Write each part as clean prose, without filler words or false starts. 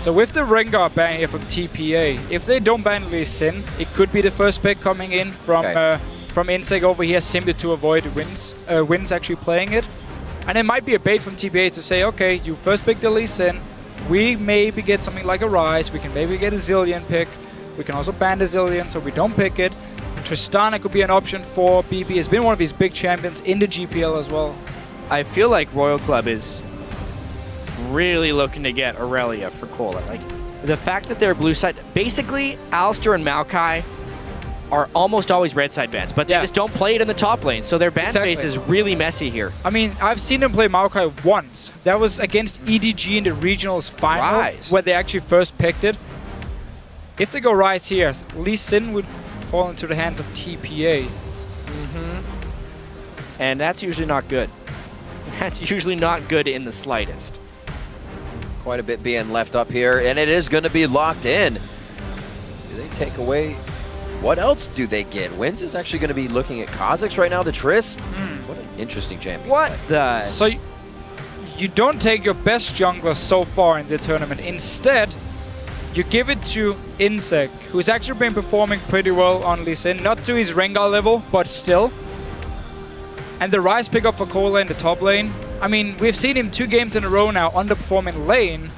So with the Rengar ban here from TPA, if they don't ban Lee Sin, it could be the first pick coming in from inSec over here simply to avoid wins actually playing it. And it might be a bait from TPA to say, okay, you first pick the Lee Sin, we maybe get something like a Ryze, we can maybe get a Zilean pick, we can also ban the Zilean so we don't pick it. Tristana could be an option for bebe, has been one of his big champions in the GPL as well. I feel like Royal Club is really looking to get Aurelia for Cola. Like, the fact that they're blue side, basically Alistar and Maokai are almost always red side bans, but they just don't play it in the top lane, so their ban base is really messy here. I mean, I've seen them play Maokai once. That was against EDG in the regionals final, where they actually first picked it. If they go Ryze here, Lee Sin would fall into the hands of TPA. And that's usually not good. That's usually not good in the slightest. Quite a bit being left up here, and it is going to be locked in. Do they take away? What else do they get? Wins is actually going to be looking at Kha'Zix right now, the Trist. What an interesting champion. What the? So you don't take your best jungler so far in the tournament. Instead, you give it to inSec, who's actually been performing pretty well on Lee Sin. Not to his Rengar level, but still. And the Ryze pickup for Cola in the top lane. I mean, we've seen him 2 games in a row now underperforming lane.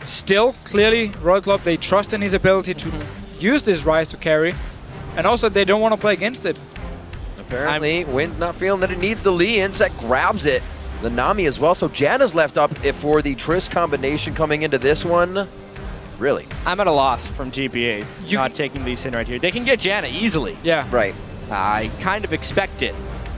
Still, clearly, Royal Club, they trust in his ability to use this Ryze to carry. And also, they don't want to play against it. Apparently, Win's not feeling that it needs the Lee. inSec grabs it. The Nami as well. So Janna's left up for the Trist combination coming into this one. Really? I'm at a loss from GPA not taking Lee Sin right here. They can get Janna easily. Yeah. Right. I kind of expect it.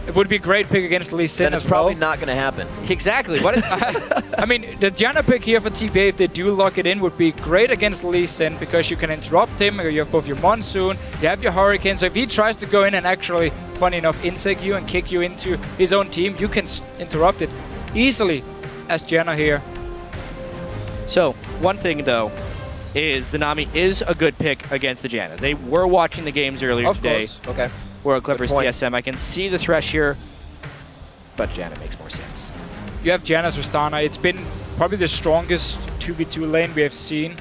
It would be a great pick against Lee Sin as well. It's probably not going to happen. Exactly. What is I mean, the Janna pick here for TPA, if they do lock it in, would be great against Lee Sin because you can interrupt him. You have both your Monsoon, you have your Hurricane. So if he tries to go in and actually, funny enough, inSec you and kick you into his own team, you can interrupt it easily as Janna here. So, one thing though, is the Nami is a good pick against the Janna. They were watching the games earlier today. Of course. Okay. World Clippers TSM. I can see the Thresh here, but Janna makes more sense. You have Janna Tristana. It's been probably the strongest 2v2 lane we have seen.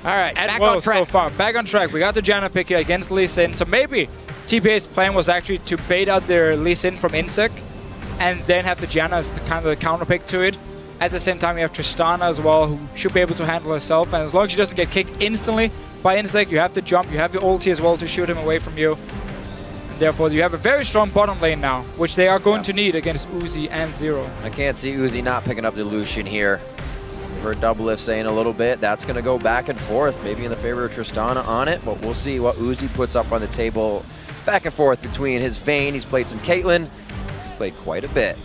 All right, back on track. So far. Back on track. We got the Janna pick here against Lee Sin. So maybe TPA's plan was actually to bait out their Lee Sin from inSec and then have the Janna as the kind of the counter pick to it. At the same time, you have Tristana as well, who should be able to handle herself. And as long as she doesn't get kicked instantly by inSec, you have to jump. You have your ulti as well to shoot him away from you. Therefore, you have a very strong bottom lane now, which they are going to need against Uzi and Zero. I can't see Uzi not picking up the Lucian here. We've heard Doublelift saying a little bit. That's going to go back and forth, maybe in the favor of Tristana on it, but we'll see what Uzi puts up on the table. Back and forth between his Vayne. He's played some Caitlyn. Played quite a bit.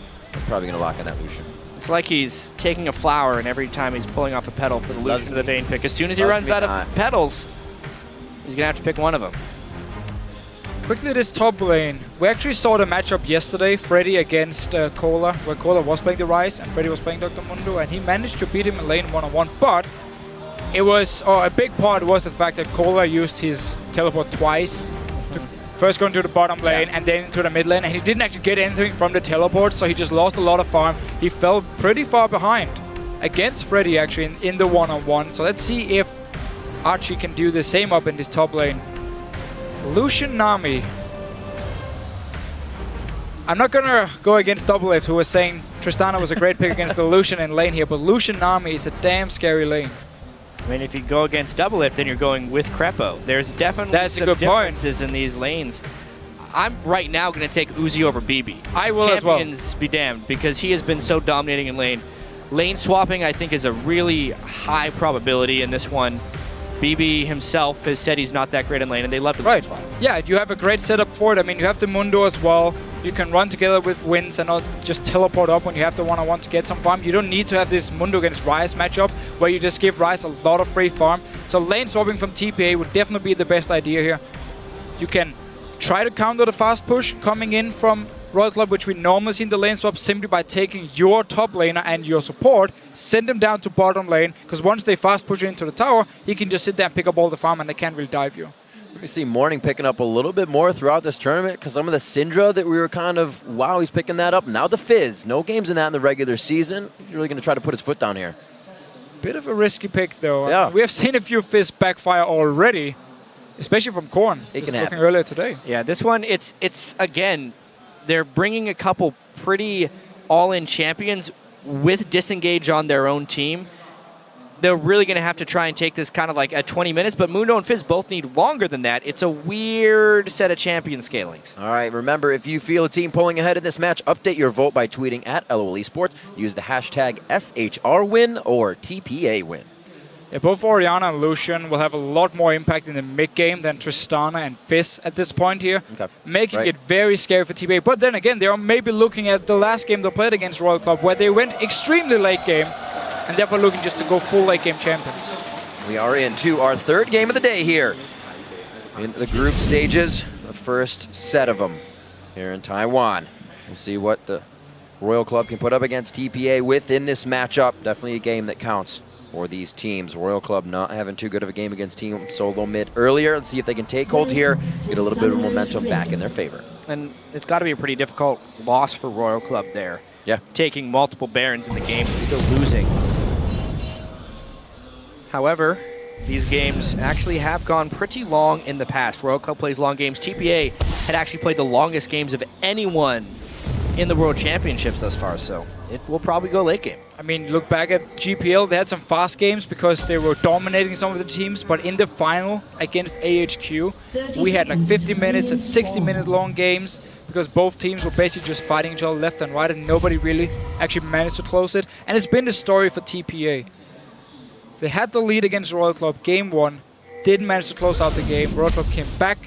Probably going to lock in that Lucian. It's like he's taking a flower, and every time he's pulling off a petal for the Lucian of the Vayne pick. As soon as he runs out of petals, he's going to have to pick one of them. Quickly, this top lane. We actually saw the matchup yesterday, Freddy against Cola, where Cola was playing the Ryze and Freddy was playing Dr. Mundo, and he managed to beat him in lane one-on-one, but it was, a big part was the fact that Cola used his teleport twice. First going to the bottom lane and then into the mid lane, and he didn't actually get anything from the teleport, so he just lost a lot of farm. He fell pretty far behind against Freddy actually in the one-on-one, so let's see if Achie can do the same up in this top lane. Lucian Nami. I'm not gonna go against Doublelift, who was saying Tristana was a great pick against the Lucian in lane here, but Lucian Nami is a damn scary lane. I mean, if you go against Doublelift, then you're going with Crepo. There's definitely some differences in these lanes. I'm right now going to take Uzi over bebe. I will as well. Champions be damned, because he has been so dominating in lane. Lane swapping, I think, is a really high probability in this one. bebe himself has said he's not that great in lane, and they love the lane swap. Yeah, you have a great setup for it. I mean, you have the Mundo as well. You can run together with wins and not just teleport up when you have the one-on-one to get some farm. You don't need to have this Mundo against Ryze matchup where you just give Ryze a lot of free farm. So lane swapping from TPA would definitely be the best idea here. You can try to counter the fast push coming in from Royal Club, which we normally see in the lane swap, simply by taking your top laner and your support, send them down to bottom lane, because once they fast push into the tower, he can just sit there and pick up all the farm and they can't really dive you. We see Morning picking up a little bit more throughout this tournament, because some of the Syndra that we were kind of, wow, he's picking that up. Now the Fizz. No games in that in the regular season. He's really going to try to put his foot down here. Bit of a risky pick, though. Yeah. We have seen a few Fizz backfire already, especially from Korn. It can looking happen. earlier today. Yeah, this one, it's again, they're bringing a couple pretty all-in champions with disengage on their own team. They're really going to have to try and take this kind of like at 20 minutes, but Mundo and Fizz both need longer than that. It's a weird set of champion scalings. All right, remember, if you feel a team pulling ahead in this match, update your vote by tweeting at LOL Esports. Use the hashtag SHRWin or TPA win. Yeah, both Orianna and Lucian will have a lot more impact in the mid game than Tristana and Fizz at this point here, making it very scary for TPA. But then again, they are maybe looking at the last game they played against Royal Club, where they went extremely late game, and therefore looking just to go full late game champions. We are into our third game of the day here in the group stages, the first set of them here in Taiwan. We'll see what the Royal Club can put up against TPA within this matchup. Definitely a game that counts for these teams. Royal Club not having too good of a game against Team Solo Mid earlier. Let's see if they can take hold here, get a little bit of momentum back in their favor. And it's got to be a pretty difficult loss for Royal Club there. Yeah. Taking multiple Barons in the game and still losing. However, these games actually have gone pretty long in the past. Royal Club plays long games. TPA had actually played the longest games of anyone in the World Championships thus far, so it will probably go late game. I mean, look back at GPL, they had some fast games because they were dominating some of the teams, but in the final against AHQ, we had like 50 minutes and 60-minute long games because both teams were basically just fighting each other left and right, and nobody really actually managed to close it. And it's been the story for TPA. They had the lead against Royal Club game 1, didn't manage to close out the game. Royal Club came back.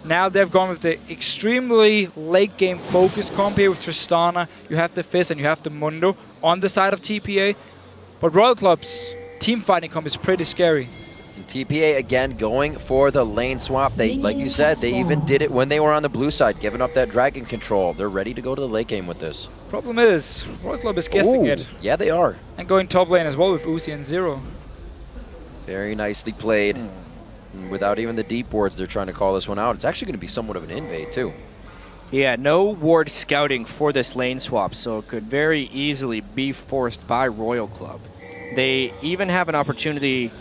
Now they've gone with the extremely late game focused comp here with Tristana. You have the Fizz and you have the Mundo on the side of TPA. But Royal Club's team fighting comp is pretty scary. And TPA again going for the lane swap. They, like you said, they even did it when they were on the blue side, giving up that dragon control. They're ready to go to the late game with this. Problem is, Royal Club is guessing it. Yeah, they are. And going top lane as well with Uzi and Zero. Very nicely played. And without even the deep wards, they're trying to call this one out. It's actually going to be somewhat of an invade, too. Yeah, no ward scouting for this lane swap, so it could very easily be forced by Royal Club. They even have an opportunity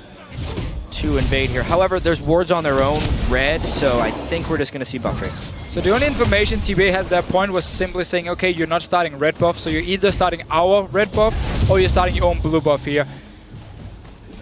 to invade here. However, there's wards on their own red, so I think we're just going to see buff trades. So the only information TPA had at that point was simply saying, okay, you're not starting red buff, so you're either starting our red buff or you're starting your own blue buff here.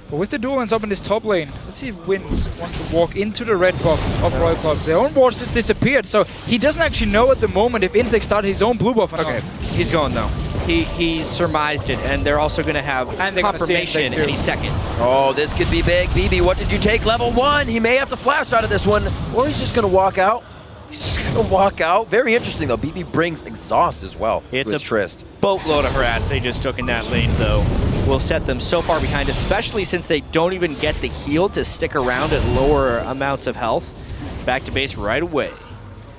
But with the dual lands up in this top lane, let's see if Wins wants to walk into the red buff of Royal Club. Their own wards just disappeared, so he doesn't actually know at the moment if inSec started his own blue buff or not. He's going though. He surmised it, and they're also going to have confirmation any second. Oh, this could be big. bebe, what did you take? Level 1. He may have to flash out of this one, or he's just going to walk out. He's just going to walk out. Very interesting, though. bebe brings exhaust as well. It's a Trist. Boatload of harass they just took in that lane, though. Will set them so far behind, especially since they don't even get the heal to stick around at lower amounts of health. Back to base right away.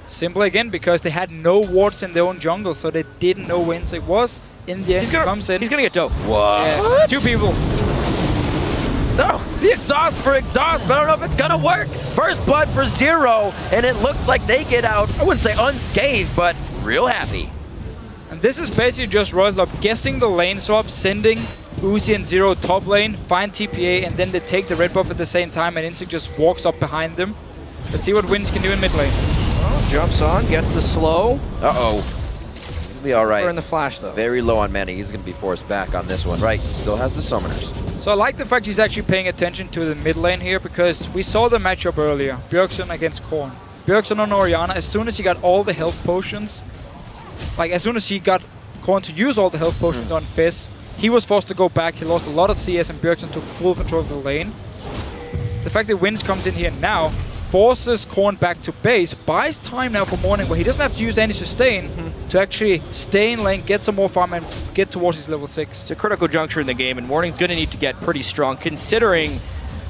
Simply again because they had no wards in their own jungle, so they didn't know where inSec was. In the end, he comes in. He's gonna get dove. What? Yeah, 2 people. No, the exhaust for exhaust, but I don't know if it's gonna work. First blood for Zero, and it looks like they get out, I wouldn't say unscathed, but real happy. And this is basically just Royal Club guessing the lane swap, sending Uzi and Zero top lane, find TPA, and then they take the red buff at the same time, and inSec just walks up behind them. Let's see what Wins can do in mid lane. Well, jumps on, gets the slow. Uh-oh. Be all right. We're in the flash, though. Very low on mana. He's going to be forced back on this one. Right, still has the summoners. So I like the fact he's actually paying attention to the mid lane here, because we saw the matchup earlier. Bjergsen against Korn. Bjergsen on Orianna, as soon as he got all the health potions, like as soon as he got Korn to use all the health potions on Fizz, he was forced to go back. He lost a lot of CS, and Bjergsen took full control of the lane. The fact that Wins comes in here now forces Korn back to base, buys time now for morning where he doesn't have to use any sustain to actually stay in lane, get some more farm, and get towards his level 6. It's a critical juncture in the game, and morning's going to need to get pretty strong, considering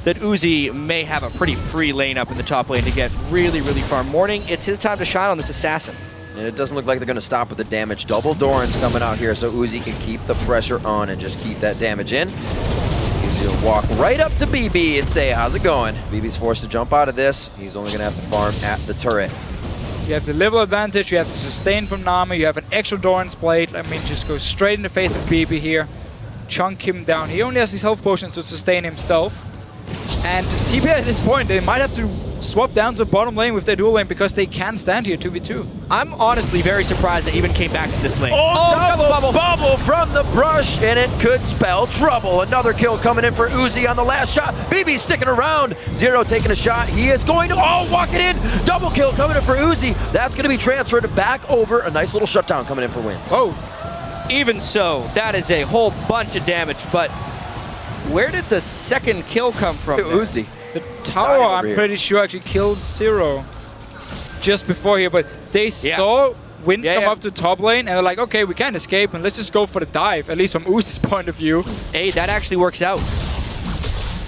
that Uzi may have a pretty free lane up in the top lane to get really, really far. Morning, it's his time to shine on this assassin. And it doesn't look like they're going to stop with the damage. Double Doran's coming out here, so Uzi can keep the pressure on and just keep that damage in. He's going to walk right up to bebe and say, how's it going? bebe's forced to jump out of this. He's only going to have to farm at the turret. You have the level advantage, you have the sustain from Nami, you have an extra Doran's Blade. I mean, just go straight in the face of bebe here. chunk him down. He only has his health potions to sustain himself. And TPA at this point, they might have to swap down to bottom lane with their dual lane because they can stand here 2v2. I'm honestly very surprised they even came back to this lane. Oh, double bubble from the brush, and it could spell trouble. Another kill coming in for Uzi on the last shot. BB sticking around. Zero taking a shot. He is going to, walk it in. Double kill coming in for Uzi. That's going to be transferred back over. A nice little shutdown coming in for wins. Oh, even so, that is a whole bunch of damage, but where did the second kill come from? Uzi. The tower, I'm pretty sure, actually killed Zero just before here, but they saw Winds come up to top lane, and they're like, okay, we can't escape, and let's just go for the dive, at least from Uzi's point of view. Hey, that actually works out.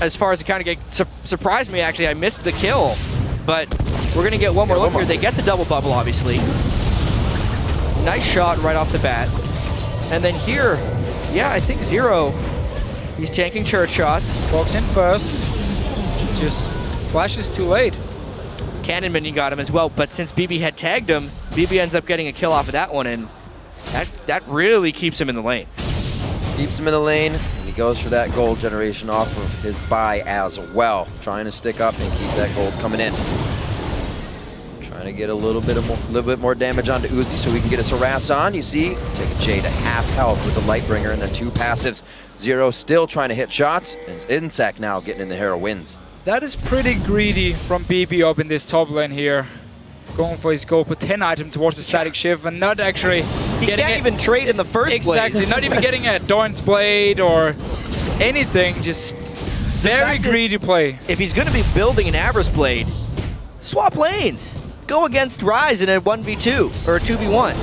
As far as the counter game, surprised me, actually. I missed the kill, but we're going to get one more look here. They get the double bubble, obviously. Nice shot right off the bat. And then here, I think Zero, he's tanking church shots. Walks in first. Just flashes too late. Cannon minion got him as well, but since BB had tagged him, BB ends up getting a kill off of that one, and that really keeps him in the lane. Keeps him in the lane, and he goes for that gold generation off of his buy as well. Trying to stick up and keep that gold coming in. Trying to get a little bit more damage onto Uzi so we can get his harass on. You see, take a J to half health with the Lightbringer and then 2 passives. Zero still trying to hit shots, and inSec now getting in the hair of Wins. That is pretty greedy from BB up in this top lane here. Going for his gold, put 10 item towards the static shift and not actually he getting can't even trade in the first place. Exactly, not even getting a Dorn's Blade or anything, just very greedy play. If he's going to be building an Avarice Blade, swap lanes. Go against Ryze in a 1v2 or a 2v1.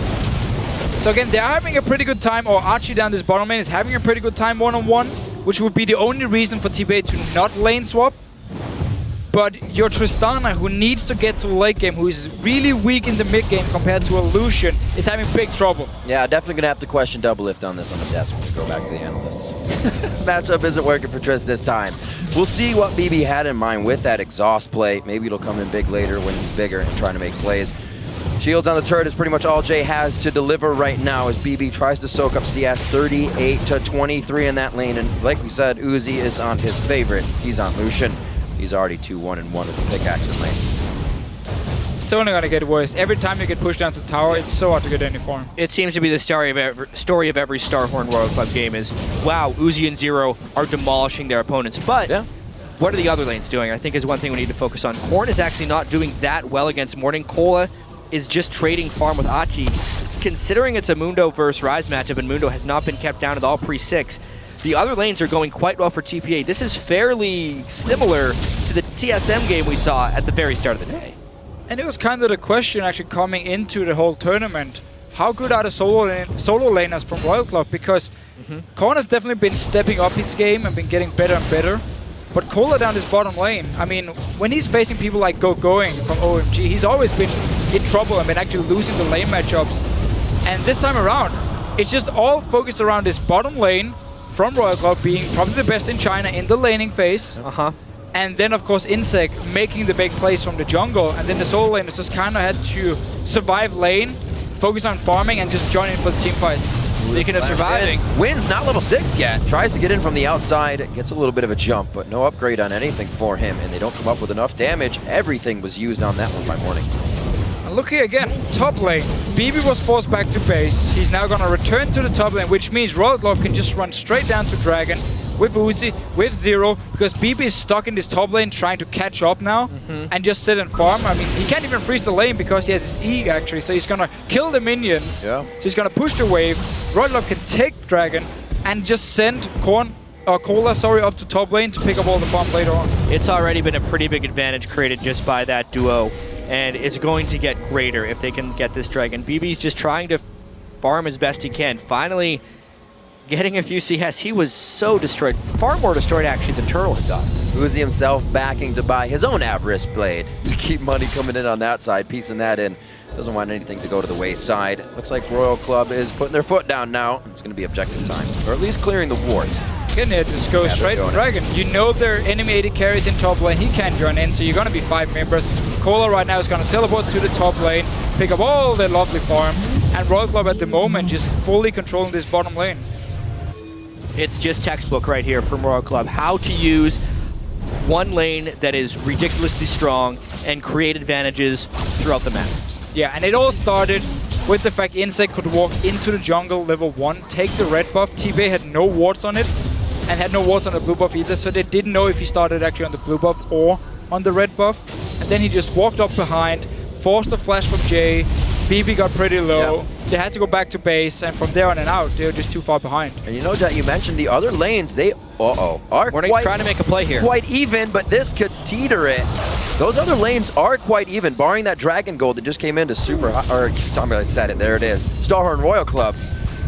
So again, they're having a pretty good time, or Achie down this bottom lane is having a pretty good time one-on-one, which would be the only reason for TPA to not lane swap. But your Tristana, who needs to get to the late game, who is really weak in the mid game compared to a Lucian, is having big trouble. Yeah, definitely going to have to question double lift on this on the desk when we go back to the analysts. Matchup isn't working for Trist this time. We'll see what BB had in mind with that exhaust play. Maybe it'll come in big later when he's bigger and trying to make plays. Shields on the turret is pretty much all Jay has to deliver right now as BB tries to soak up CS 38 to 23 in that lane. And like we said, Uzi is on his favorite. He's on Lucian. He's already 2-1-1 with the pickaxe in lane. It's only going to get worse. Every time you get pushed down to tower, it's so hard to get any farm. It seems to be the story of every Starhorn Royal Club game is, wow, Uzi and Zero are demolishing their opponents. But what are the other lanes doing? I think is one thing we need to focus on. Korn is actually not doing that well against Morning. Cola is just trading farm with Achie. Considering it's a Mundo versus Ryze matchup and Mundo has not been kept down at all pre-6, the other lanes are going quite well for TPA. This is fairly similar to the TSM game we saw at the very start of the day. And it was kind of the question actually coming into the whole tournament. How good are the solo laners from Royal Club? Because Korn has definitely been stepping up his game and been getting better and better. But Cola down his bottom lane, I mean, when he's facing people like Going from OMG, he's always been in trouble and been actually losing the lane matchups. And this time around, it's just all focused around this bottom lane from Royal Club being probably the best in China in the laning phase. And then, of course, inSec making the big plays from the jungle. And then the solo laners just kind of had to survive lane, focus on farming, and just join in for the team fights. Speaking of surviving. Wins not level 6 yet. Tries to get in from the outside. Gets a little bit of a jump, but no upgrade on anything for him. And they don't come up with enough damage. Everything was used on that one by Morning. And look here again, top lane. BB was forced back to base. He's now going to return to the top lane, which means Royal Club can just run straight down to Dragon with Uzi, with Zero, because BB is stuck in this top lane trying to catch up now and just sit and farm. I mean, he can't even freeze the lane because he has his E actually, so he's going to kill the minions. So he's going to push the wave. Royal Club can take Dragon and just send Cola up to top lane to pick up all the farm later on. It's already been a pretty big advantage created just by that duo. And it's going to get greater if they can get this Dragon. BB's just trying to farm as best he can. Finally getting a few CS. He was so destroyed. Far more destroyed, actually, than Turtle had done. Uzi himself backing to buy his own Avarice Blade to keep money coming in on that side, piecing that in. Doesn't want anything to go to the wayside. Looks like Royal Club is putting their foot down now. It's going to be objective time, or at least clearing the wards. Again, just go straight to Dragon. You know their enemy AD carries in top lane. He can't join in, so you're going to be 5 members. Cola right now is going to teleport to the top lane, pick up all their lovely farm, and Royal Club at the moment just fully controlling this bottom lane. It's just textbook right here from Royal Club. How to use one lane that is ridiculously strong and create advantages throughout the map. Yeah, and it all started with the fact inSec could walk into the jungle level 1, take the red buff. TPA had no wards on it, and had no wards on the blue buff either, so they didn't know if he started actually on the blue buff or on the red buff. And then he just walked up behind, forced a flash from Jay. bebe got pretty low. Yeah. They had to go back to base, and from there on and out, they were just too far behind. And you know, Jet, you mentioned the other lanes, they are quite, trying to make a play here. Quite even, but this could teeter it. Those other lanes are quite even, barring that Dragon Gold that just came into Super, or I said it, there it is, Starhorn Royal Club.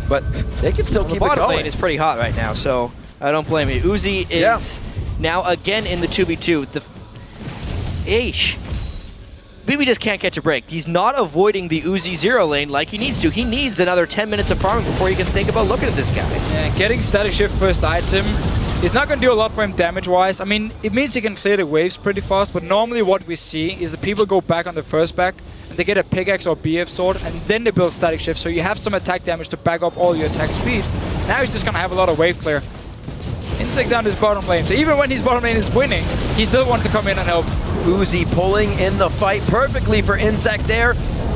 But they can still keep it going. The bottom lane is pretty hot right now, so I don't blame you. Uzi is now again in the 2v2. bebe just can't catch a break. He's not avoiding the Uzi 0 lane like he needs to. He needs another 10 minutes of farming before he can think about looking at this guy. Yeah, getting Static Shift first item is not going to do a lot for him damage-wise. I mean, it means he can clear the waves pretty fast, but normally what we see is that people go back on the first back, and they get a pickaxe or BF sword, and then they build Static Shift, so you have some attack damage to back up all your attack speed. Now he's just going to have a lot of wave clear. inSec down his bottom lane, so even when his bottom lane is winning, he still wants to come in and help. Uzi pulling in the fight perfectly for inSec there.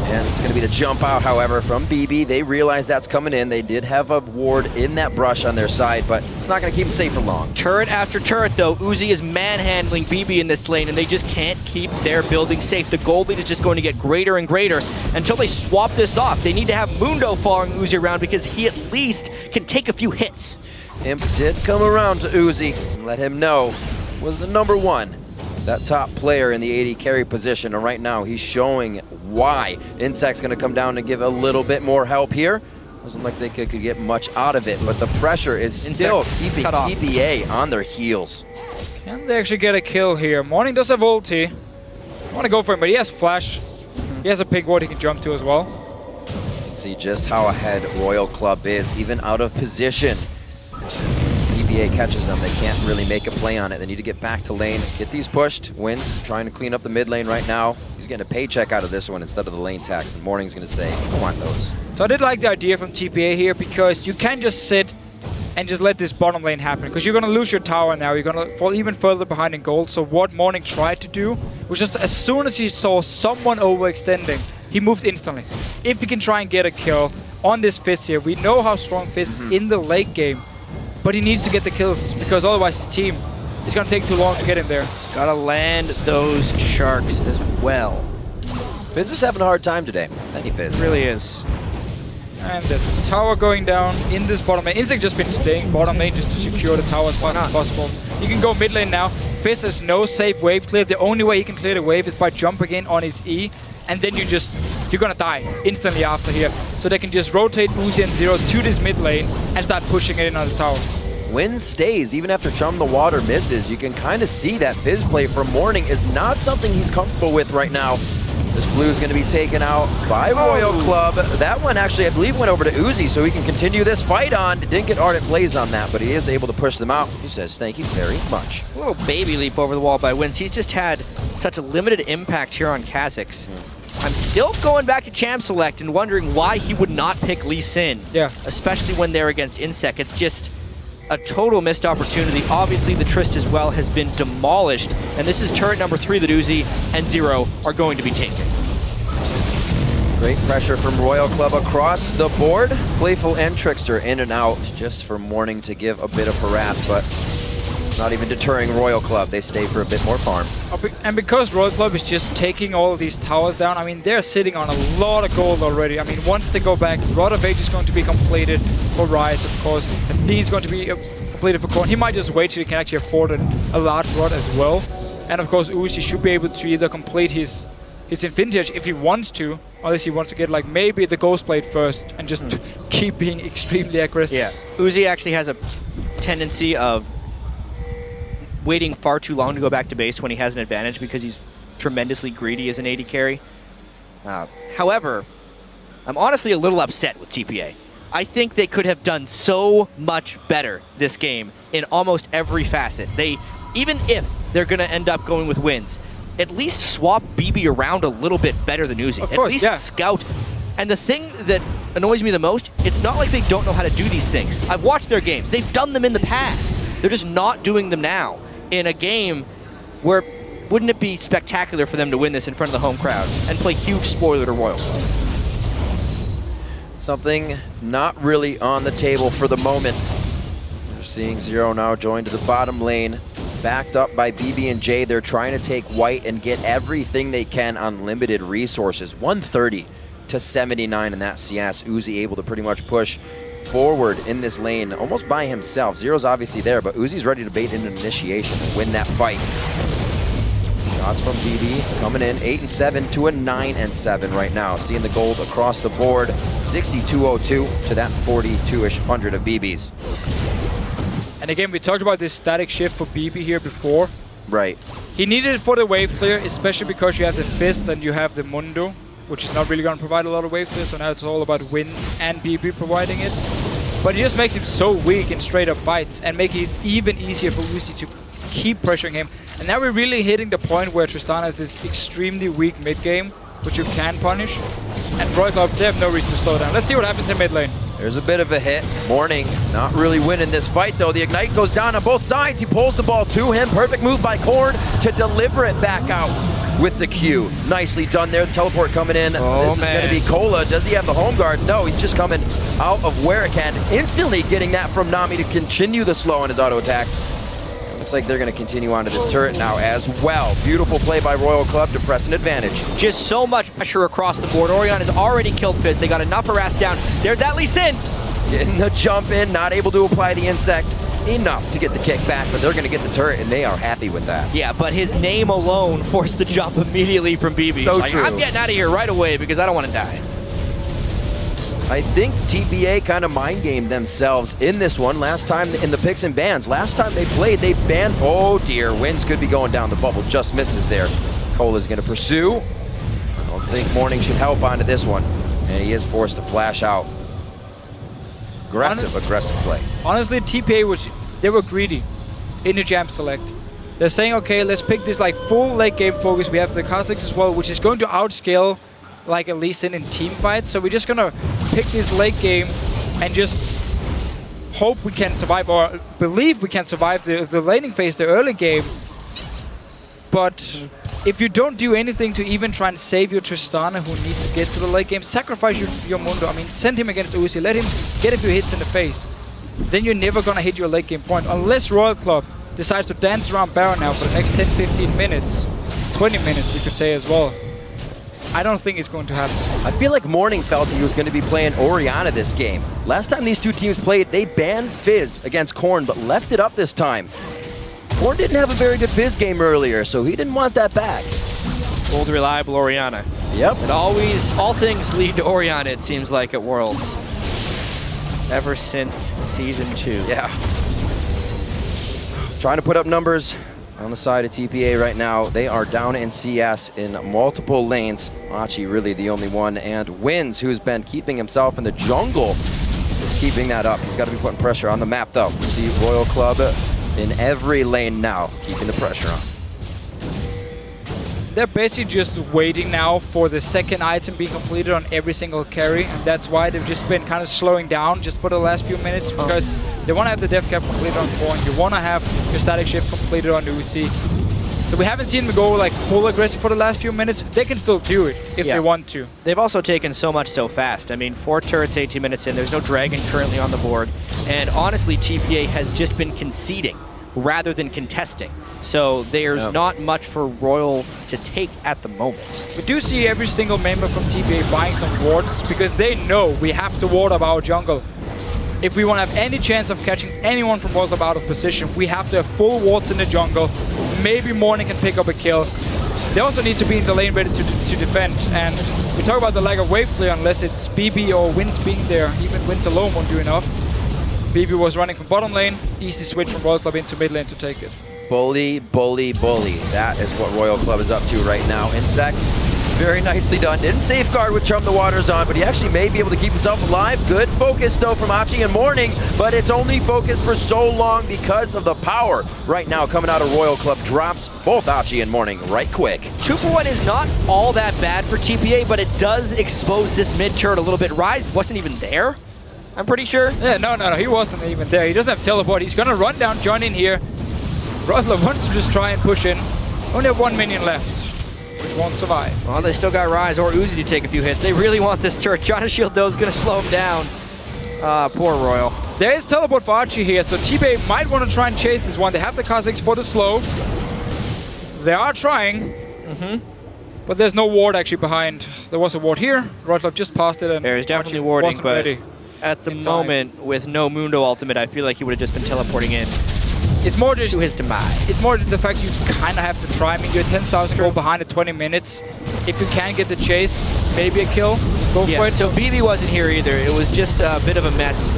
And it's going to be the jump out, however, from bebe. They realize that's coming in. They did have a ward in that brush on their side, but it's not going to keep them safe for long. Turret after turret, though. Uzi is manhandling bebe in this lane, and they just can't keep their building safe. The gold lead is just going to get greater and greater until they swap this off. They need to have Mundo following Uzi around because he at least can take a few hits. Imp did come around to Uzi and let him know was the #1. That top player in the AD carry position, and right now he's showing why. inSec's going to come down and give a little bit more help here. Doesn't look like they could get much out of it, but the pressure is still keeping TPA on their heels. Can they actually get a kill here? Morning does have ulti. I want to go for him, but he has flash. He has a pink ward he can jump to as well. See just how ahead Royal Club is, even out of position. TPA catches them. They can't really make a play on it. They need to get back to lane, get these pushed. Wins trying to clean up the mid lane right now. He's getting a paycheck out of this one instead of the lane tax, and Morning's going to say, I want those. So I did like the idea from TPA here, because you can't just sit and just let this bottom lane happen, because you're going to lose your tower now. You're going to fall even further behind in gold. So what Morning tried to do was just as soon as he saw someone overextending, he moved instantly. If he can try and get a kill on this Fizz here, we know how strong Fizz is in the late game. But he needs to get the kills, because otherwise his team is going to take too long to get him there. He's got to land those sharks as well. Fizz is having a hard time today. Any Fizz. It really is. And there's a tower going down in this bottom lane. inSec just been staying bottom lane just to secure the tower as fast as possible. You can go mid lane now. Fizz has no safe wave clear. The only way he can clear the wave is by jumping in on his E. And then you're gonna die instantly after here. So they can just rotate Uzi and Zero to this mid lane and start pushing it in on the tower. Win stays, even after Chum the Water misses. You can kind of see that Fizz play from Morning is not something he's comfortable with right now. This blue is going to be taken out by Royal Club. That one actually, I believe, went over to Uzi, so he can continue this fight on. Didn't get Ardent Blaze on that, but he is able to push them out. He says, thank you very much. A little baby leap over the wall by Wins. He's just had such a limited impact here on Kha'Zix. I'm still going back to Champ Select and wondering why he would not pick Lee Sin. Yeah. Especially when they're against inSec. It's just a total missed opportunity. Obviously, the Trist as well has been demolished, and this is turret number 3 that Uzi and Zero are going to be taking. Great pressure from Royal Club across the board. Playful and Trickster in and out, just for Morning to give a bit of harass, but not even deterring Royal Club. They stay for a bit more farm. And because Royal Club is just taking all of these towers down, I mean, they're sitting on a lot of gold already. I mean, once they go back, Rod of Age is going to be completed for Ryze, of course. Athene's going to be completed for Korn. He might just wait till he can actually afford a large Rod as well. And of course, Uzi should be able to either complete his Infinity Edge if he wants to, unless he wants to get like maybe the Ghost Blade first and just keep being extremely aggressive. Yeah, Uzi actually has a tendency of waiting far too long to go back to base when he has an advantage because he's tremendously greedy as an AD carry. However, I'm honestly a little upset with TPA. I think they could have done so much better this game in almost every facet. Even if they're going to end up going with wins, at least swap bebe around a little bit better than Uzi. Of course, at least scout. And the thing that annoys me the most, it's not like they don't know how to do these things. I've watched their games. They've done them in the past. They're just not doing them now in a game where wouldn't it be spectacular for them to win this in front of the home crowd and play huge spoiler to Royal Club? Something not really on the table for the moment. We're seeing Zero now join to the bottom lane, backed up by BB and J. They're trying to take white and get everything they can on limited resources. 130 to 79 in that CS. Uzi able to pretty much push forward in this lane almost by himself. Zero's obviously there, but Uzi's ready to bait into initiation and win that fight. Shots from BB coming in 8-7 to a 9-7 right now. Seeing the gold across the board, 62.02 to that 42-ish hundred of BB's. And again, we talked about this static shift for BB here before. Right. He needed it for the wave clear, especially because you have the Fizz and you have the Mundo, which is not really going to provide a lot of wave clear, so now it's all about wins and BB providing it. But it just makes him so weak in straight up fights and make it even easier for Uzi to keep pressuring him. And now we're really hitting the point where Tristana is this extremely weak mid game, which you can punish. And Royal Club, they have no reason to slow down. Let's see what happens in mid lane. There's a bit of a hit. Morning not really winning this fight though. The Ignite goes down on both sides. He pulls the ball to him. Perfect move by Cord to deliver it back out with the Q. Nicely done there. Teleport coming in. Oh, this is going to be Cola. Does he have the home guards? No, he's just coming out of where it can. Instantly getting that from Nami to continue the slow on his auto attack. Looks like they're going to continue onto this turret now as well. Beautiful play by Royal Club to press an advantage. Just so much pressure across the board. Orianna has already killed Fizz. They got enough harass down. There's that Lee Sin. Getting the jump in, not able to apply the insect. Enough to get the kick back, but they're going to get the turret, and they are happy with that. Yeah, but his name alone forced the jump immediately from BB. So like, true. I'm getting out of here right away because I don't want to die. I think TPA kind of mind gamed themselves in this one. Last time in the picks and bans, last time they played, they banned. Oh dear, Wins could be going down. The bubble just misses there. Cola's going to pursue. I don't think Morning should help onto this one, and he is forced to flash out. Aggressive play. Honestly, TPA they were greedy in the jam select. They're saying, okay, let's pick this like full late game focus. We have the Kha'Zix as well, which is going to outscale like a Lee Sin in team fights. So we're just gonna pick this late game and just hope we can survive, or believe we can survive the laning phase, the early game. But if you don't do anything to even try and save your Tristana, who needs to get to the late game, sacrifice your Mundo. I mean, send him against Uzi, let him get a few hits in the face. Then you're never gonna hit your late game point, unless Royal Club decides to dance around Baron now for the next 10-15 minutes, 20 minutes we could say as well. I don't think it's going to happen. I feel like Morning felt he was going to be playing Orianna this game. Last time these two teams played, they banned Fizz against Korn, but left it up this time. Korn didn't have a very good Fizz game earlier, so he didn't want that back. Old reliable Orianna. Yep. It always, all things lead to Orianna, it seems like, at Worlds. Ever since Season 2. Yeah. Trying to put up numbers on the side of TPA right now. They are down in CS in multiple lanes. Achie really the only one, and Wins, who's been keeping himself in the jungle, is keeping that up. He's got to be putting pressure on the map though. We see Royal Club in every lane now, keeping the pressure on. They're basically just waiting now for the second item being completed on every single carry, and that's why they've just been kind of slowing down just for the last few minutes, because they want to have the death cap completed on Korn, you want to have your static shift completed on Uzi. So we haven't seen them go like full aggressive for the last few minutes. They can still do it if they want to. They've also taken so much so fast. I mean, 4 turrets, 18 minutes in. There's no dragon currently on the board. And honestly, TPA has just been conceding rather than contesting. So there's not much for Royal to take at the moment. We do see every single member from TPA buying some wards because they know we have to ward up our jungle. If we want to have any chance of catching anyone from Royal Club out of position, we have to have full wards in the jungle. Maybe Morning can pick up a kill. They also need to be in the lane ready to defend. And we talk about the lack of wave clear unless it's BB or Wins being there. Even Wins alone won't do enough. BB was running from bottom lane. Easy switch from Royal Club into mid lane to take it. Bully, bully, bully. That is what Royal Club is up to right now. inSec, very nicely done. Didn't safeguard with Chum the Waters on, but he actually may be able to keep himself alive. Good focus though from Achie and Morning, but it's only focused for so long because of the power right now coming out of Royal Club. Drops both Achie and Morning right quick. 2-for-1 is not all that bad for TPA, but it does expose this mid turret a little bit. Ryze wasn't even there, I'm pretty sure. Yeah, no, he wasn't even there. He doesn't have teleport. He's gonna run down John in here. Rottler wants to just try and push in. Only have 1 minion left, which won't survive. Well, they still got Ryze or Uzi to take a few hits. They really want this turret. Janna's shield, though, is going to slow him down. Poor Royal. There is teleport for Achie here, so TPA might want to try and chase this one. They have the Kha'Zix for the slow. They are trying. But there's no ward actually behind. There was a ward here. Rottler just passed it, and There is definitely Achie warding, wasn't but ready. at the in time. moment, with no Mundo ultimate, I feel like he would have just been teleporting in It's more just to his demise. It's more the fact you kind of have to try. I mean, you're 10,000 gold behind at 20 minutes. If you can get the chase, maybe a kill, go for it. So bebe wasn't here either. It was just a bit of a mess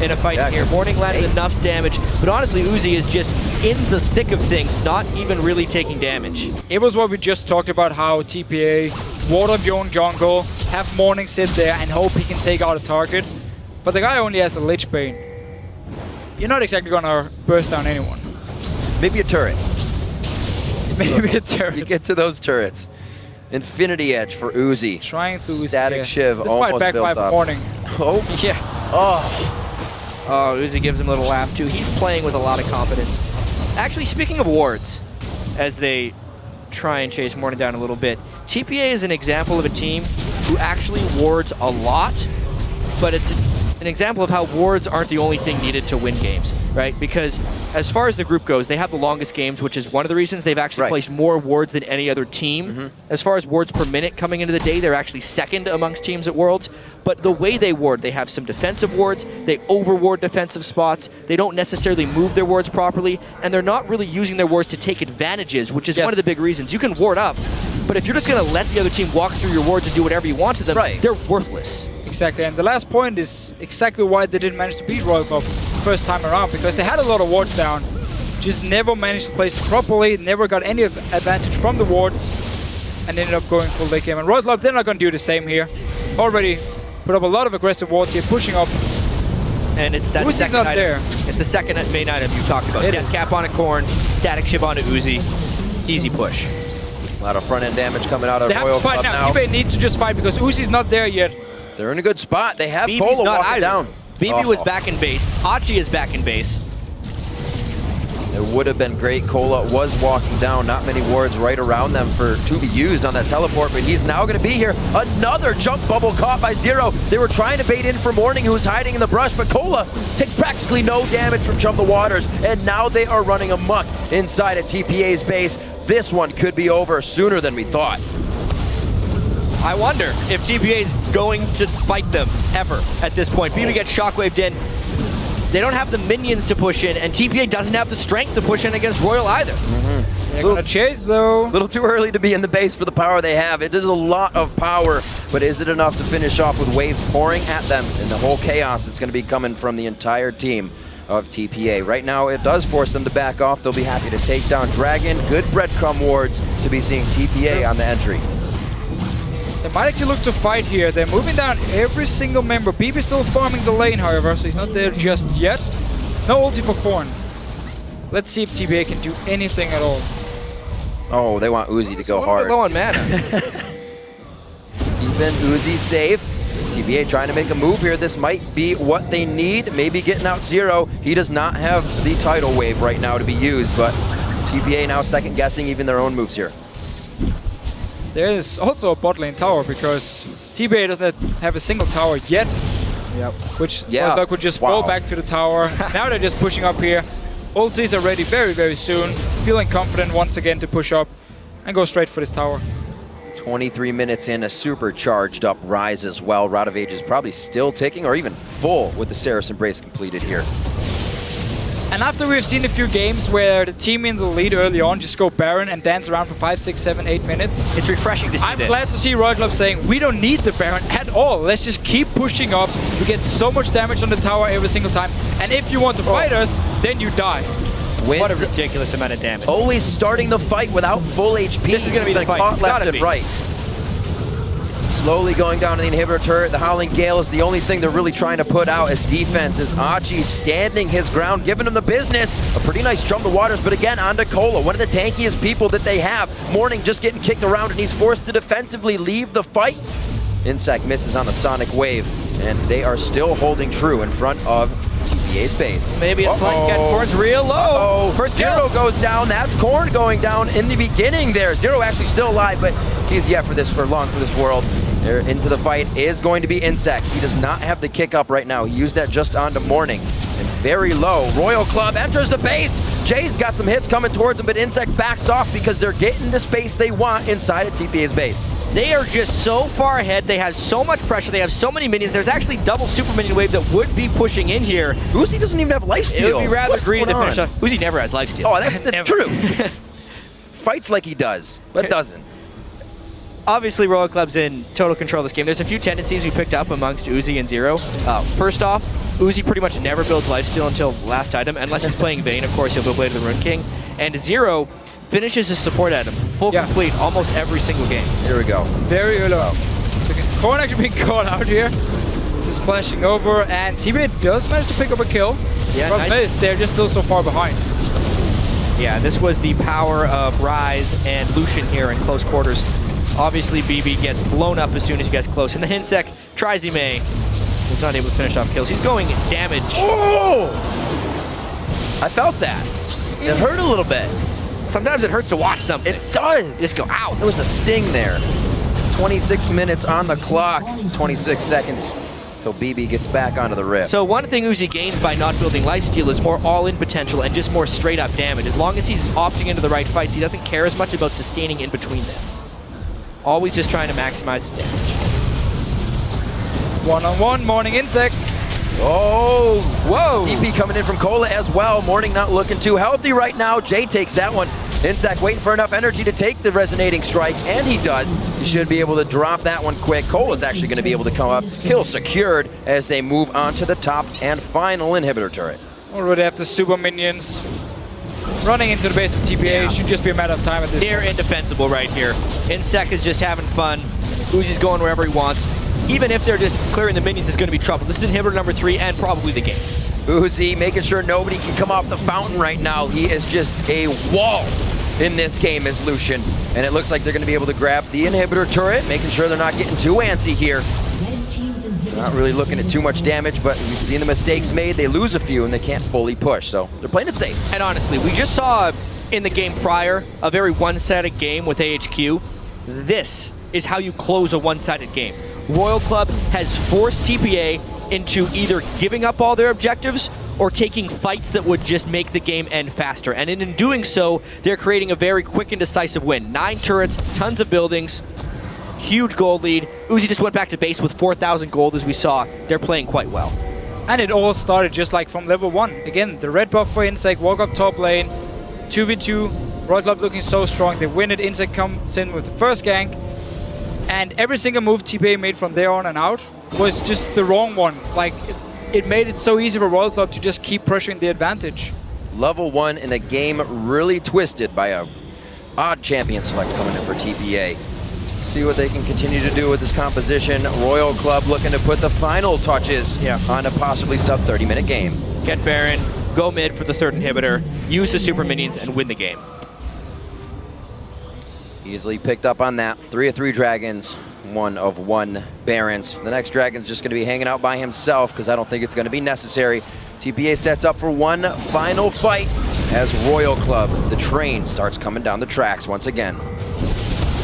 in a fight here. Morning landed enough damage, but honestly, Uzi is just in the thick of things, not even really taking damage. It was what we just talked about, how TPA ward up your own jungle, have Morning sit there and hope he can take out a target. But the guy only has a Lich Bane. You're not exactly gonna burst down anyone. Maybe a turret. Maybe a turret. You get to those turrets. Infinity Edge for Uzi. Trying to Static Shiv this almost might backfire built for up. Morning. Oh, Yeah. Oh, Uzi gives him a little laugh too. He's playing with a lot of confidence. Actually, speaking of wards, as they try and chase Morning down a little bit, TPA is an example of a team who actually wards a lot, but it's an example of how wards aren't the only thing needed to win games, right? Because as far as the group goes, they have the longest games, which is one of the reasons they've actually placed more wards than any other team. As far as wards per minute coming into the day, they're actually second amongst teams at Worlds. But the way they ward, they have some defensive wards, they overward defensive spots, they don't necessarily move their wards properly, and they're not really using their wards to take advantages, which is one of the big reasons. You can ward up, but if you're just going to let the other team walk through your wards and do whatever you want to them, they're worthless. Exactly, and the last point is exactly why they didn't manage to beat Royal Club first time around, because they had a lot of wards down, just never managed to place it properly, never got any advantage from the wards, and ended up going full late game. And Royal Club, they're not going to do the same here. Already put up a lot of aggressive wards here, pushing up. And it's that Uzi's second not item. there. It's the second main item you talked about. Death Cap on a Corn, Static Shiv onto Uzi. Easy push. a lot of front-end damage coming out of They have Royal to fight Club now. now. TPA needs to just fight because Uzi's not there yet. They're in a good spot. They have bebe's Cola not walking either. down. Bebe was back in base. Achie is back in base. It would have been great. Cola was walking down. Not many wards right around them to be used on that teleport, but he's now going to be here. Another jump bubble caught by Zero. They were trying to bait in for Morning, who's hiding in the brush, but Cola takes practically no damage from Chum the Waters, and now they are running amok inside of TPA's base. This one could be over sooner than we thought. I wonder if TPA is going to fight them ever at this point. Bebe gets shockwaved in. They don't have the minions to push in, and TPA doesn't have the strength to push in against Royal either. They're gonna chase though. A little too early to be in the base for the power they have. It is a lot of power, but is it enough to finish off with waves pouring at them and the whole chaos that's going to be coming from the entire team of TPA? Right now, it does force them to back off. They'll be happy to take down Dragon. Good breadcrumb wards to be seeing TPA on the entry. They might actually look to fight here. They're moving down every single member. Bebe's still farming the lane, however, so he's not there just yet. No ulti for Corn. Let's see if TPA can do anything at all. Oh, they want Uzi to go hard. Low on mana. Even Uzi safe. TPA trying to make a move here. This might be what they need. Maybe getting out Zero. He does not have the tidal wave right now to be used, but TPA now second guessing even their own moves here. There's also a bot lane tower because TPA doesn't have a single tower yet. Which Luck would just fall back to the tower. Now they're just pushing up here. Ultis are ready very, very soon. Feeling confident once again to push up and go straight for this tower. 23 minutes in, a supercharged up Ryze as well. Rod of Age is probably still ticking or even full with the Saracen Brace completed here. And after we've seen a few games where the team in the lead early on just go Baron and dance around for 5, 6, 7, 8 minutes. It's refreshing to see I'm glad to see Royal Club saying, we don't need the Baron at all. Let's just keep pushing up. We get so much damage on the tower every single time. And if you want to fight us, then you die. What a ridiculous amount of damage. Always starting the fight without full HP. This is going to be the fight. Caught It's left gotta and be. right. slowly going down to the inhibitor turret. The Howling Gale is the only thing they're really trying to put out as defense, as Achie standing his ground, giving him the business. A pretty nice jump to waters, but again, onto Cola, one of the tankiest people that they have. Morning just getting kicked around, and he's forced to defensively leave the fight. inSec misses on the Sonic Wave, and they are still holding true in front of TPA's base. Maybe a slight get. Corn's real low. First Zero goes down. That's Corn going down in the beginning there. Zero actually still alive, but he's yet for long for this world. There into the fight is going to be inSec. He does not have the kick up right now. He used that just onto Morning. And very low. Royal Club enters the base. Jay's got some hits coming towards him, but inSec backs off because they're getting the space they want inside of TPA's base. They are just so far ahead. They have so much pressure. They have so many minions. There's actually double super minion wave that would be pushing in here. Uzi doesn't even have lifesteal. It would be rather What's greedy to going finish on? up. Uzi never has lifesteal. Oh, that's true. Fights like he does, but doesn't. Obviously, Royal Club's in total control of this game. There's a few tendencies we picked up amongst Uzi and Zero. First off, Uzi pretty much never builds lifesteal until last item, unless he's playing Vayne. Of course, he'll build Blade of the Rune King. And Zero finishes his support item full complete almost every single game. Here we go. Very low. Corn actually being caught out here. Just flashing over, and TPA does manage to pick up a kill. Yeah, Problem is, they're just still so far behind. Yeah, this was the power of Ryze and Lucian here in close quarters. Obviously, bebe gets blown up as soon as he gets close, and the inSec tries he may. He's not able to finish off kills. He's going damage. Oh! I felt that. It hurt a little bit. Sometimes it hurts to watch something. It does. Just go, ow. There was a sting there. 26 minutes on the clock. 26 seconds till bebe gets back onto the rift. So one thing Uzi gains by not building lifesteal is more all-in potential and just more straight-up damage. As long as he's opting into the right fights, he doesn't care as much about sustaining in between them. Always just trying to maximize his damage. One-on-one, Morning inSec. Oh, whoa! EP coming in from Cola as well. Morning not looking too healthy right now. Jay takes that one. inSec waiting for enough energy to take the resonating strike, and he does. He should be able to drop that one quick. Cola's actually going to be able to come up. Kill secured as they move on to the top and final inhibitor turret. Already have the super minions running into the base of TPA. Should just be a matter of time at this They're point. indefensible right here. inSec is just having fun. Uzi's going wherever he wants. Even if they're just clearing the minions, it's going to be trouble. This is inhibitor number 3 and probably the game. Uzi making sure nobody can come off the fountain right now. He is just a wall in this game as Lucian. And it looks like they're going to be able to grab the inhibitor turret, making sure they're not getting too antsy here. Not really looking at too much damage, but we've seen the mistakes made. They lose a few and they can't fully push, so they're playing it safe. And honestly, we just saw in the game prior a very one-sided game with AHQ. This is how you close a one-sided game. Royal Club has forced TPA into either giving up all their objectives or taking fights that would just make the game end faster. And in doing so, they're creating a very quick and decisive win. 9 turrets, tons of buildings, huge gold lead. Uzi just went back to base with 4,000 gold, as we saw. They're playing quite well. And it all started just like from level 1. Again, the red buff for inSec, walk up top lane, 2v2, Royal Club looking so strong. They win it, inSec comes in with the first gank. And every single move TPA made from there on and out was just the wrong one. Like, it made it so easy for Royal Club to just keep pressuring the advantage. Level 1 in a game really twisted by a odd champion select coming in for TPA. See what they can continue to do with this composition. Royal Club looking to put the final touches on a possibly sub 30-minute game. Get Baron, go mid for the 3rd inhibitor, use the super minions, and win the game. Easily picked up on that. 3 of 3 dragons, 1 of 1 barons. The next dragon's just going to be hanging out by himself because I don't think it's going to be necessary. TPA sets up for one final fight as Royal Club, the train, starts coming down the tracks once again.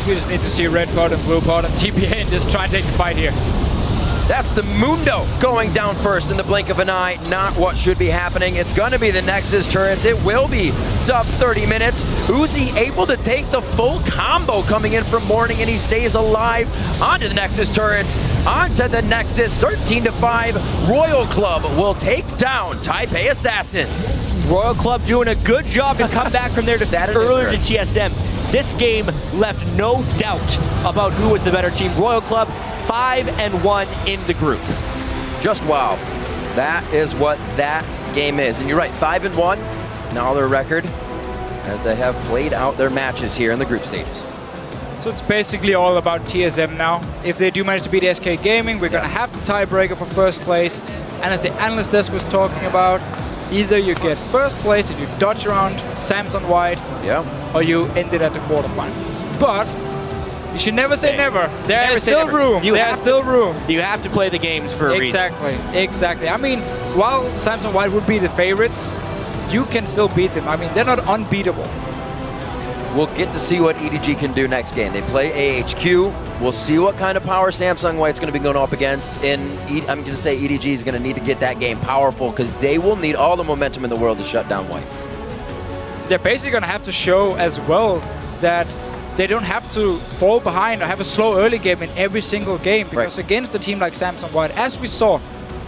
We just need to see red part and blue part and TPA and just try and take the fight here. That's the Mundo going down first in the blink of an eye. Not what should be happening. It's going to be the Nexus turrets. It will be sub 30 minutes. Uzi able to take the full combo coming in from Morning, and he stays alive. Onto the Nexus turrets. Onto the Nexus. 13-5. Royal Club will take down Taipei Assassins. Royal Club doing a good job to come back from their defeat earlier to TSM. This game left no doubt about who was the better team. Royal Club 5-1 in the group. Just wow. That is what that game is. And you're right, 5-1, now their record as they have played out their matches here in the group stages. So it's basically all about TSM now. If they do manage to beat SK Gaming, we're going to have the tiebreaker for first place. And as the analyst desk was talking about, either you get first place and you dodge around Samsung White, or you end it at the quarterfinals. But you should never say never. There is still room. There's still room. You have to play the games for a reason. Exactly. I mean, while Samsung White would be the favorites, you can still beat them. I mean, they're not unbeatable. We'll get to see what EDG can do next game. They play AHQ. We'll see what kind of power Samsung White's going to be going up against. And I'm going to say EDG is going to need to get that game powerful because they will need all the momentum in the world to shut down White. They're basically going to have to show as well that they don't have to fall behind or have a slow early game in every single game. Because against a team like Samsung White, as we saw,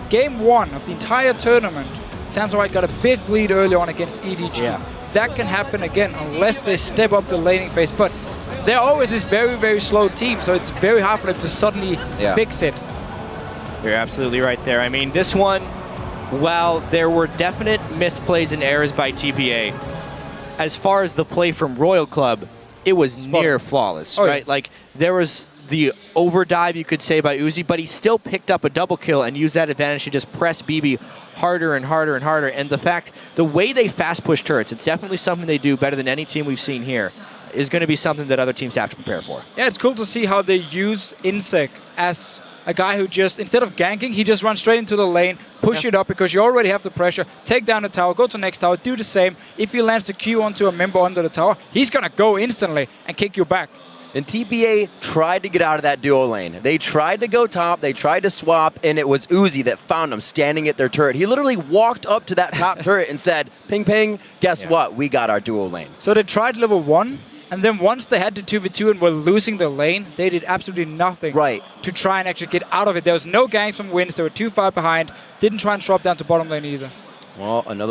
game 1 of the entire tournament, Samsung White got a big lead early on against EDG. Yeah. That can happen again unless they step up the laning phase. But they're always this very, very slow team, so it's very hard for them to suddenly fix it. You're absolutely right there. I mean, this one, while there were definite misplays and errors by TPA, as far as the play from Royal Club, it was near flawless, right? Like, there was the overdive, you could say, by Uzi, but he still picked up a double kill and used that advantage to just press bebe harder and harder and harder. And the way they fast push turrets, it's definitely something they do better than any team we've seen here, is going to be something that other teams have to prepare for. Yeah, it's cool to see how they use inSec as a guy who just, instead of ganking, he just runs straight into the lane, push it up because you already have the pressure, take down the tower, go to the next tower, do the same. If he lands the Q onto a member under the tower, he's going to go instantly and kick you back. And TPA tried to get out of that duo lane. They tried to go top, they tried to swap, and it was Uzi that found them standing at their turret. He literally walked up to that top turret and said, ping, ping, guess what? We got our duo lane. So they tried level 1, and then once they had the 2v2 and were losing the lane, they did absolutely nothing to try and actually get out of it. There was no ganks from wins, they were too far behind, didn't try and swap down to bottom lane either. Well, another